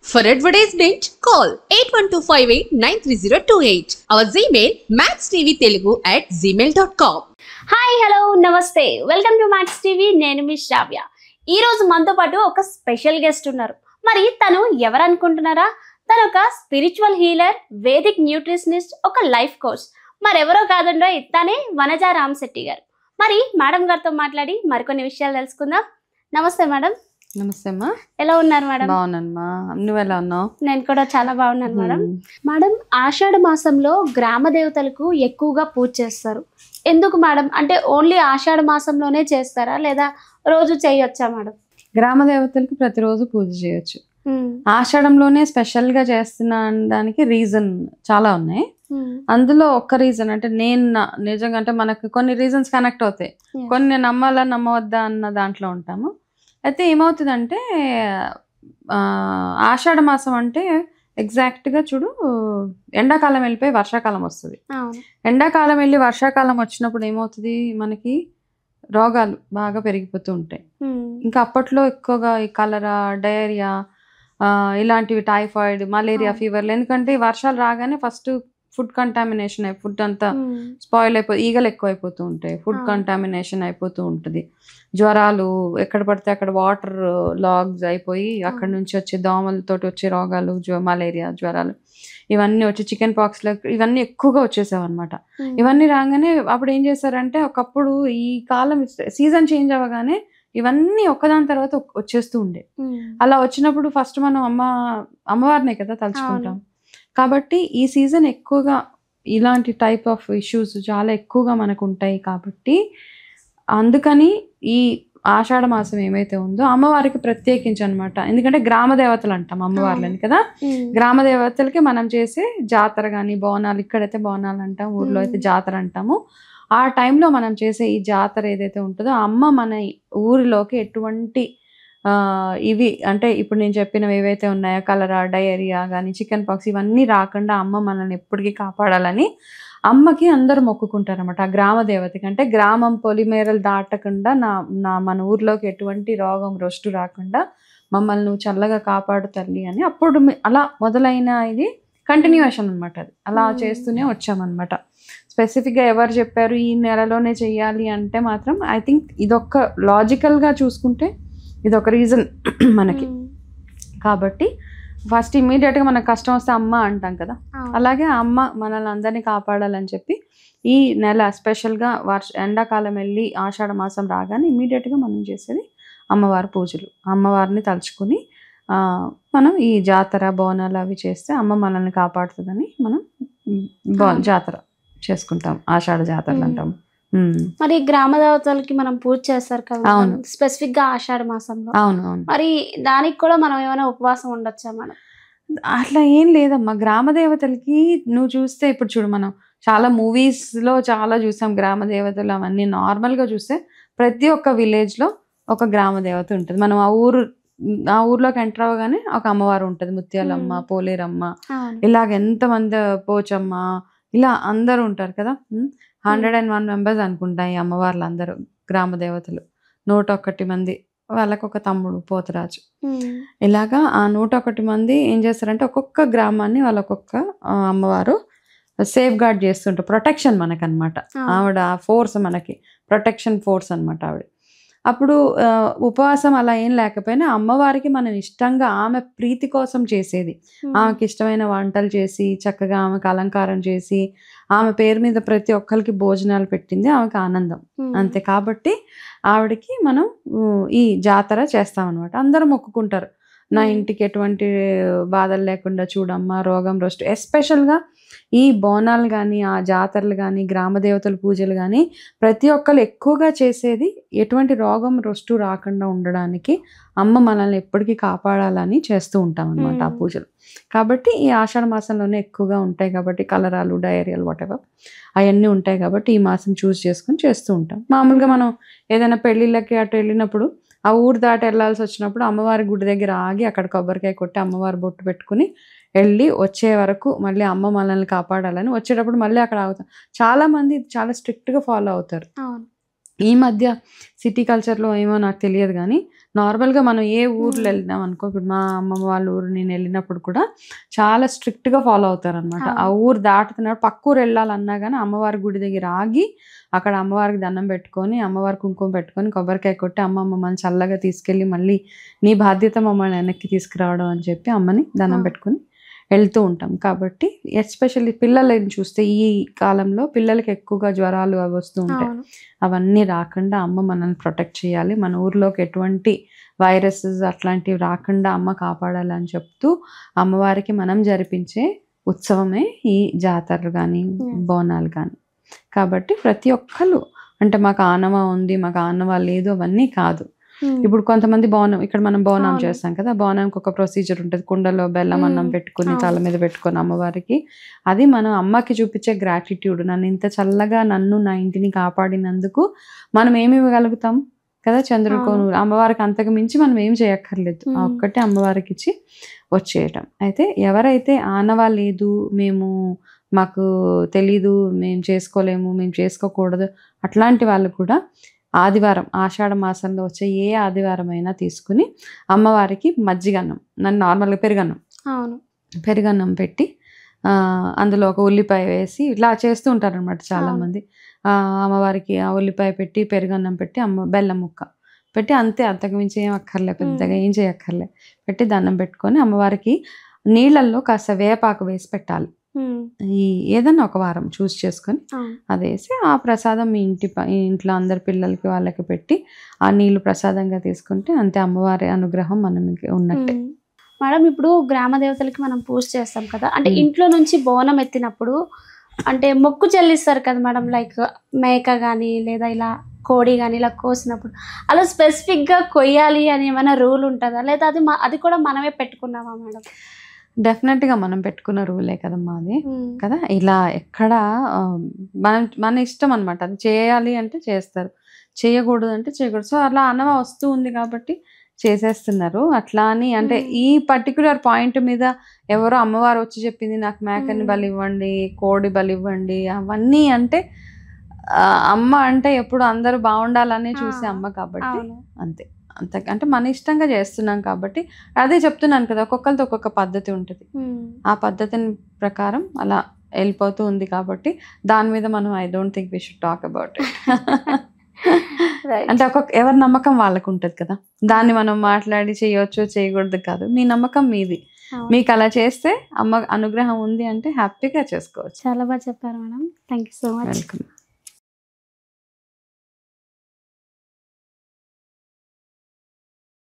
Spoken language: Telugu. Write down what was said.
For advertisement, call 8125893028. Our Gmail maxtvtelugu@gmail.com. Hi hello నమస్తే వెల్కమ్ టు మ్యాక్స్ టీవీ. నేను మీ శ్రావ్య. ఈ రోజు మనతో పాటు ఒక స్పెషల్ గెస్ట్ ఉన్నారు. మరి తను ఎవరు అనుకుంటున్నారా? తను ఒక స్పిరిచువల్ హీలర్, వేదిక్ న్యూట్రిషనిస్ట్, ఒక లైఫ్ కోచ్. మరెవరో కాదండో తనే వనజా రామశెట్టి గారు. మరి మేడం గారితో మాట్లాడి మరికొన్ని విషయాలు తెలుసుకుందాం. నమస్తే మేడం. నమస్తే అమ్మా. ఎలా ఉన్నారు మేడం? బాగున్నానమ్మా, నువ్వు ఎలా ఉన్నావు? నేను కూడా చాలా బాగున్నాను మేడం. మేడం, ఆషాఢ మాసంలో గ్రామ దేవతలకు ఎక్కువగా పూజ చేస్తారు. ఎందుకు మేడం? అంటే ఓన్లీ ఆషాఢ మాసంలోనే చేస్తారా లేదా రోజు చేయొచ్చా మేడం? గ్రామ దేవతలకు ప్రతిరోజు పూజ చేయొచ్చు. ఆషాఢంలోనే స్పెషల్ గా చేస్తున్న దానికి రీజన్ చాలా ఉన్నాయి. అందులో ఒక్క రీజన్ అంటే నేను నిజంగా అంటే మనకు కొన్ని రీజన్స్ కనెక్ట్ అవుతాయి, కొన్ని నమ్మాలా నమ్మవద్దా అన్న దాంట్లో ఉంటాము. అయితే ఏమవుతుందంటే ఆషాఢ మాసం అంటే ఎగ్జాక్ట్గా చూడు, ఎండాకాలం వెళ్ళిపోయి వర్షాకాలం వస్తుంది. ఎండాకాలం వెళ్ళి వర్షాకాలం వచ్చినప్పుడు ఏమవుతుంది, మనకి రోగాలు బాగా పెరిగిపోతూ ఉంటాయి. ఇంకా అప్పట్లో ఎక్కువగా ఈ కలరా, డయేరియా, ఇలాంటివి, టైఫాయిడ్, మలేరియా, ఫీవర్లు. ఎందుకంటే వర్షాలు రాగానే ఫస్ట్ ఫుడ్ కంటామినేషన్ ఫుడ్ అంతా స్పాయిల్ ఈగలు ఎక్కువ అయిపోతూ ఉంటాయి, ఫుడ్ కంటామినేషన్ అయిపోతూ ఉంటుంది. జ్వరాలు ఎక్కడ పడితే అక్కడ వాటర్ లాగ్స్ అయిపోయి అక్కడ నుంచి వచ్చే దోమలతో వచ్చే రోగాలు, మలేరియా, జ్వరాలు ఇవన్నీ వచ్చి చికెన్ పాక్స్ ఇవన్నీ ఎక్కువగా వచ్చేసావు అనమాట. ఇవన్నీ రాగానే అప్పుడు ఏం చేశారంటే, ఒకప్పుడు ఈ కాలం సీజన్ చేంజ్ అవ్వగానే ఇవన్నీ ఒక్కదాని తర్వాత వచ్చేస్తూ ఉండే. అలా వచ్చినప్పుడు ఫస్ట్ మనం అమ్మవారినే కదా తలుచుకుంటాం. కాబట్టి ఈ సీజన్ ఎక్కువగా ఇలాంటి టైప్ ఆఫ్ ఇష్యూస్ చాలా ఎక్కువగా మనకు ఉంటాయి. కాబట్టి అందుకని ఈ ఆషాఢ మాసం ఏమైతే ఉందో అమ్మవారికి ప్రత్యేకించి అనమాట. ఎందుకంటే గ్రామ దేవతలు అంటాం అమ్మవార్లని కదా. గ్రామ దేవతలకి మనం చేసే జాతర కానీ బోనాలు, ఇక్కడైతే బోనాలు అంటాం, ఊర్లో అయితే జాతర అంటాము. ఆ టైంలో మనం చేసే ఈ జాతర ఏదైతే ఉంటుందో అమ్మ మన ఊరిలోకి ఎటువంటి ఇవి అంటే ఇప్పుడు నేను చెప్పినవి ఏవైతే ఉన్నాయో కలరా, డయేరియా కానీ, చికెన్ పాక్స్ ఇవన్నీ రాకుండా అమ్మ మనల్ని ఎప్పటికీ కాపాడాలని అమ్మకి అందరూ మొక్కుకుంటారు అనమాట. ఆ గ్రామ దేవతకి అంటే గ్రామం పొలిమేరలు దాటకుండా మన ఊర్లోకి ఎటువంటి రోగం రొస్టు రాకుండా మమ్మల్ని నువ్వు చల్లగా కాపాడు తల్లి అని అప్పుడు అలా మొదలైన ఇది కంటిన్యూషన్ అనమాట. అది అలా చేస్తూనే వచ్చామన్నమాట. స్పెసిఫిక్గా ఎవరు చెప్పారు ఈ నెలలోనే చెయ్యాలి అంటే మాత్రం ఐ థింక్ ఇదొక్క లాజికల్గా చూసుకుంటే ఇదొక రీజన్ మనకి. కాబట్టి ఫస్ట్ ఇమ్మీడియట్గా మనకు కష్టం వస్తే అమ్మ అంటాం కదా, అలాగే అమ్మ మనల్ని అందరినీ కాపాడాలని చెప్పి ఈ నెల స్పెషల్గా ఎండాకాలం వెళ్ళి ఆషాఢ మాసం రాగానే ఇమ్మీడియట్గా మనం చేసేది అమ్మవారి పూజలు. అమ్మవారిని తలుచుకుని మనం ఈ జాతర బోనాలు అవి చేస్తే అమ్మ మనల్ని కాపాడుతుందని మనం జాతర చేసుకుంటాం, ఆషాఢ జాతరలు అంటాం. మరి గ్రామ దేవతలకి మనం పూజ చేస్తారు కదా స్పెసిఫిక్ గా ఆషాఢ మాసంలో. అవునవును. మరి దానికి కూడా మనం ఏమైనా ఉపవాసం ఉండొచ్చా మేడం? అట్లా ఏం లేదమ్మా. గ్రామ దేవతలకి నువ్వు చూస్తే ఇప్పుడు చూడు, మనం చాలా మూవీస్ లో చాలా చూసాం గ్రామ దేవతలు అవన్నీ. నార్మల్ గా చూస్తే ప్రతి ఒక్క విలేజ్ లో ఒక గ్రామ దేవత ఉంటుంది. మనం ఆ ఊర్లోకి ఎంటర్ అవ్వగానే ఒక అమ్మవారు ఉంటుంది. ముత్యాలమ్మ, పోలేరమ్మ, ఇలాగ ఎంతమంది, పోచమ్మ, ఇలా అందరూ ఉంటారు కదా. 101 మెంబర్స్ అనుకుంటా ఈ అమ్మవార్లు అందరూ గ్రామ దేవతలు. 101 మంది, వాళ్ళకు ఒక తమ్ముడు పోతరాజు. ఇలాగా ఆ 101 మంది ఏం చేస్తారంటే ఒక్కొక్క గ్రామాన్ని వాళ్ళ ఒక్కొక్క అమ్మవారు సేఫ్ గార్డ్ చేస్తుంటారు. ప్రొటెక్షన్ మనకు అనమాట. ఆవిడ ఫోర్స్, మనకి ప్రొటెక్షన్ ఫోర్స్ అనమాట ఆవిడ. అప్పుడు ఉపవాసం అలా ఏం లేకపోయినా అమ్మవారికి మనం ఇష్టంగా ఆమె ప్రీతి కోసం చేసేది, ఆమెకి ఇష్టమైన వంటలు చేసి చక్కగా ఆమెకు అలంకారం చేసి ఆమె పేరు మీద ప్రతి ఒక్కరికి భోజనాలు పెట్టింది ఆమెకు ఆనందం అంతే. కాబట్టి ఆవిడకి మనం ఈ జాతర చేస్తామన్నమాట. అందరూ మొక్కుకుంటారు, నా ఇంటికి ఎటువంటి బాధలు లేకుండా చూడమ్మా, రోగం రొస్టు. ఎస్పెషల్గా ఈ బోనాలు కానీ, ఆ జాతరలు కానీ, గ్రామ దేవతల పూజలు కానీ ప్రతి ఒక్కరు ఎక్కువగా చేసేది ఎటువంటి రోగం రొస్టు రాకుండా ఉండడానికి అమ్మ మనల్ని ఎప్పటికీ కాపాడాలని చేస్తూ ఉంటాం అనమాట ఆ పూజలు. కాబట్టి ఈ ఆషాఢ మాసంలోనే ఎక్కువగా ఉంటాయి కాబట్టి కలరాలు, డయేరియాలు, వాటెవర్ అవన్నీ ఉంటాయి కాబట్టి ఈ మాసం చూస్ చేసుకుని చేస్తూ ఉంటాం. మామూలుగా మనం ఏదైనా పెళ్ళిళ్ళకి అటు వెళ్ళినప్పుడు ఆ ఊరు దాటి వెళ్ళాల్సి వచ్చినప్పుడు అమ్మవారి గుడి దగ్గర ఆగి అక్కడ కొబ్బరికాయ కొట్టి అమ్మవారి బొట్టు పెట్టుకుని వెళ్ళి వచ్చే వరకు మళ్ళీ అమ్మ మనల్ని కాపాడాలని వచ్చేటప్పుడు మళ్ళీ అక్కడ ఆగుతాం. చాలా మంది చాలా స్ట్రిక్ట్గా ఫాలో అవుతారు. ఈ మధ్య సిటీ కల్చర్లో ఏమో నాకు తెలియదు కానీ నార్మల్గా మనం ఏ ఊర్లో వెళ్ళినాం అనుకో, ఇప్పుడు మా అమ్మమ్మ వాళ్ళ ఊరు నేను వెళ్ళినప్పుడు కూడా చాలా స్ట్రిక్ట్గా ఫాలో అవుతారు అనమాట. ఆ ఊరు దాటుతున్నప్పుడు పక్క ఊరు వెళ్ళాలన్నా కానీ అమ్మవారి గుడి దగ్గర ఆగి అక్కడ అమ్మవారికి దండం పెట్టుకొని, అమ్మవారి కుంకుమ పెట్టుకొని, కొబ్బరికాయ కొట్టి, అమ్మ మమ్మల్ని చల్లగా తీసుకెళ్ళి మళ్ళీ నీ బాధ్యత మమ్మల్ని వెనక్కి తీసుకురావడం అని చెప్పి అమ్మని దండం పెట్టుకొని వెళ్తూ ఉంటాం. కాబట్టి ఎస్పెషల్లీ పిల్లలని చూస్తే ఈ కాలంలో పిల్లలకి ఎక్కువగా జ్వరాలు అవి వస్తూ ఉంటాయి. అవన్నీ రాకుండా అమ్మ మనల్ని ప్రొటెక్ట్ చేయాలి, మన ఊర్లోకి ఎటువంటి వైరసెస్ అట్లాంటివి రాకుండా అమ్మ కాపాడాలి అని చెప్తూ అమ్మవారికి మనం జరిపించే ఉత్సవమే ఈ జాతరలు కానీ బోనాలు కానీ. కాబట్టి ప్రతి ఒక్కరు అంటే మాకు ఆనవా ఉంది, మాకు ఆనవా లేదు అవన్నీ కాదు. ఇప్పుడు కొంతమంది బోనం, ఇక్కడ మనం బోనం చేస్తాం కదా, బోనంకి ఒక ప్రొసీజర్ ఉంటుంది. కుండలో బెల్లం అన్నం పెట్టుకుని తల మీద పెట్టుకొని అమ్మవారికి, అది మనం అమ్మకి చూపించే గ్రాటిట్యూడ్. నన్ను ఇంత చల్లగా నన్ను నా ఇంటిని కాపాడినందుకు మనం ఏమి ఇవ్వగలుగుతాం కదా, చంద్రుకోను అమ్మవారికి అంతకు మించి మనం ఏం చేయక్కర్లేదు. ఆ ఒక్కటే అమ్మవారికి ఇచ్చి వచ్చేయటం. అయితే ఎవరైతే ఆనవా లేదు, మేము మాకు తెలీదు, మేము చేసుకోలేము, మేము చేసుకోకూడదు అట్లాంటి వాళ్ళు కూడా ఆదివారం, ఆషాఢ మాసంలో వచ్చే ఏ ఆదివారం అయినా తీసుకుని అమ్మవారికి మజ్జిగన్నం, నన్ను నార్మల్గా పెరుగన్నం పెట్టి అందులో ఒక ఉల్లిపాయ వేసి ఇట్లా చేస్తూ ఉంటారు అనమాట చాలామంది. అమ్మవారికి ఆ ఉల్లిపాయ పెట్టి పెరుగన్నం పెట్టి బెల్లం ముక్క పెట్టి అంతే, అంతకు మించి ఏం అక్కర్లే, పెద్దగా ఏం చేయక్కర్లే, పెట్టి దండం పెట్టుకొని అమ్మవారికి నీళ్ళల్లో కాస్త వేపాకు వేసి పెట్టాలి. ఈ ఏదన్నా ఒక వారం చూస్ చేసుకొని అది వేసి ఆ ప్రసాదం మీ ఇంట్లో అందరి పిల్లలకి వాళ్ళకి పెట్టి ఆ నీళ్లు ప్రసాదంగా తీసుకుంటే అంతే, అమ్మవారి అనుగ్రహం మనకి ఉన్నట్టే. మేడం, ఇప్పుడు గ్రామ దేవతలకి మనం పూజ చేస్తాం కదా, అంటే ఇంట్లో నుంచి బోనం ఎత్తినప్పుడు అంటే మొక్కు చెల్లిస్తారు కదా మేడం, లైక్ మేక కానీ లేదా ఇలా కోడి కానీ ఇలా కోసినప్పుడు అలా స్పెసిఫిక్గా కొయ్యాలి అని ఏమైనా రూల్ ఉంటుందా, లేదా అది కూడా మనమే పెట్టుకున్నామా మేడం? డెఫినెట్గా మనం పెట్టుకున్న రూలే కదమ్మా అది కదా. ఇలా ఎక్కడ మన ఇష్టం అనమాట, అది చేయాలి అంటే చేస్తారు, చేయకూడదు అంటే చేయకూడదు. సో అలా అనవా వస్తూ ఉంది కాబట్టి చేసేస్తున్నారు. అట్లా అని అంటే ఈ పర్టికులర్ పాయింట్ మీద ఎవరో అమ్మవారు వచ్చి చెప్పింది నాకు మేకని బలి ఇవ్వండి, కోడి బలి ఇవ్వండి అవన్నీ అంటే, అమ్మ అంటే ఎప్పుడు అందరూ బాగుండాలనే చూసే అమ్మ కాబట్టి అంతే. అంత అంటే మన ఇష్టంగా చేస్తున్నాం కాబట్టి అదే చెప్తున్నాను కదా, ఒక్కొక్కరితో ఒక్కొక్క పద్ధతి ఉంటుంది. ఆ పద్ధతిని ప్రకారం అలా వెళ్ళిపోతూ ఉంది కాబట్టి దాని మీద మనం I don't think we should talk about it. అంటే ఎవరి నమ్మకం వాళ్ళకు ఉంటుంది కదా, దాన్ని మనం మాట్లాడి చేయొచ్చు చేయకూడదు కాదు, మీ నమ్మకం మీది. మీకు అలా చేస్తే అమ్మ అనుగ్రహం ఉంది అంటే హ్యాపీగా చేసుకోవచ్చు. చాలా బాగా చెప్పారు madam, thank you so much. Welcome.